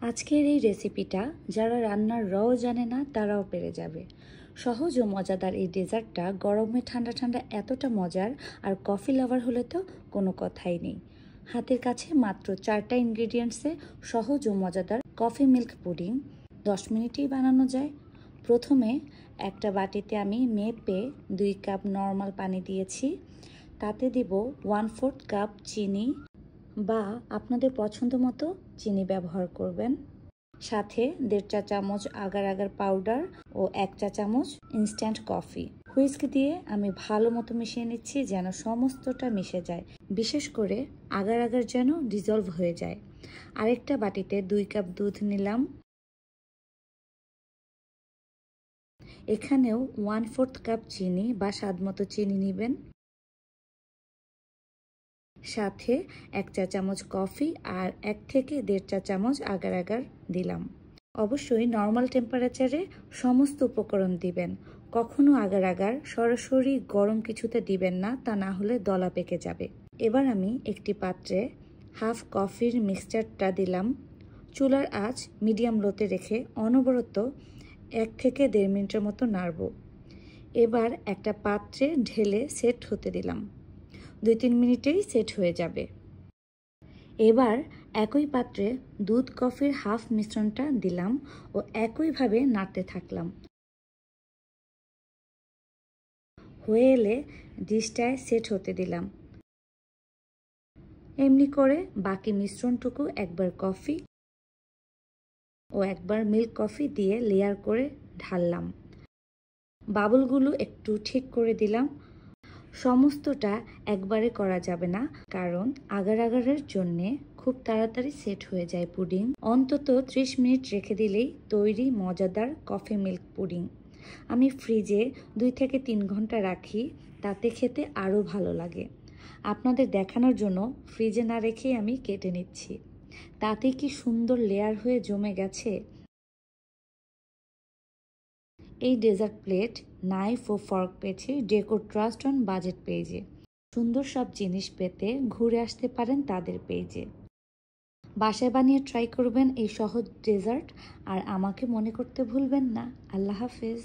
আজকের এই রেসিপিটা যারা রান্নার রও জানে না তারাও পেরে যাবে। সহজ ও মজাদার এই ডেজার্টটা গরমে ঠান্ডা ঠান্ডা এতটা মজার, আর কফি লাভার হলে তো কোনো কথাই নেই। হাতের কাছে মাত্র 4টা ইনগ্রিডিয়েন্টসে সহজ ও মজাদার কফি মিল্ক পুডিং 10 মিনিটেই বানানো যায়। প্রথমে একটা বাটিতে আমি মেপে 2 কাপ নর্মাল পানি দিয়েছি। তাতে দিব 1/4 কাপ চিনি, বা আপনাদের পছন্দ মতো চিনি ব্যবহার করবেন। সাথে 1.5 চা চামচ আগার আগার পাউডার ও 1 চা চামচ ইনস্ট্যান্ট কফি। হুইস্ক দিয়ে আমি ভালো মতো মিশিয়ে নিচ্ছি যেন সমস্তটা মিশে যায়, বিশেষ করে আগার আগার যেন ডিজলভ হয়ে যায়। আরেকটা বাটিতে 2 কাপ দুধ নিলাম। এখানেও 1/4 কাপ চিনি বা স্বাদ মতো চিনি নেবেন। সাথে 1 চা চামচ কফি আর 1 থেকে 1.5 চা চামচ আগার আগার দিলাম। অবশ্যই নর্মাল টেম্পারেচারে সমস্ত উপকরণ দিবেন। কখনো আগার আগার সরাসরি গরম কিছুতে দিবেন না, তা না হলে দলা পেকে যাবে। এবার আমি একটি পাত্রে হাফ কফির মিক্সচারটা দিলাম। চুলার আঁচ মিডিয়াম লোতে রেখে অনবরত 1 থেকে 1.5 মিনিটের মতো নাড়ব। এবার একটা পাত্রে ঢেলে সেট হতে দিলাম। 2-3 মিনিটেই সেট হয়ে যাবে। এবার একই পাত্রে দুধ কফির হাফ মিশ্রণটা দিলাম ও একইভাবে নাড়তে থাকলাম। হয়ে এলে ডিশটায় সেট হতে দিলাম। এমনি করে বাকি মিশ্রণটুকু একবার কফি ও একবার মিল্ক কফি দিয়ে লেয়ার করে ঢাললাম। বাবলগুলো একটু ঠিক করে দিলাম। সমস্তটা একবারে করা যাবে না, কারণ আগার আগারের জন্যে খুব তাড়াতাড়ি সেট হয়ে যায় পুডিং। অন্তত 30 মিনিট রেখে দিলেই তৈরি মজাদার কফি মিল্ক পুডিং। আমি ফ্রিজে 2 থেকে 3 ঘন্টা রাখি, তাতে খেতে আরও ভালো লাগে। আপনাদের দেখানোর জন্য ফ্রিজে না রেখেই আমি কেটে নিচ্ছি। তাতে কি সুন্দর লেয়ার হয়ে জমে গেছে। এই ডেজার্ট প্লেট, নাইফ ও ফর্ক পেয়েছি ডেকোর ট্রাস্ট অন বাজেট পেজে। সুন্দর সব জিনিস পেতে ঘুরে আসতে পারেন তাদের পেজে। বাসায় বানিয়ে ট্রাই করবেন এই সহজ ডেজার্ট, আর আমাকে মনে করতে ভুলবেন না। আল্লাহ হাফেজ।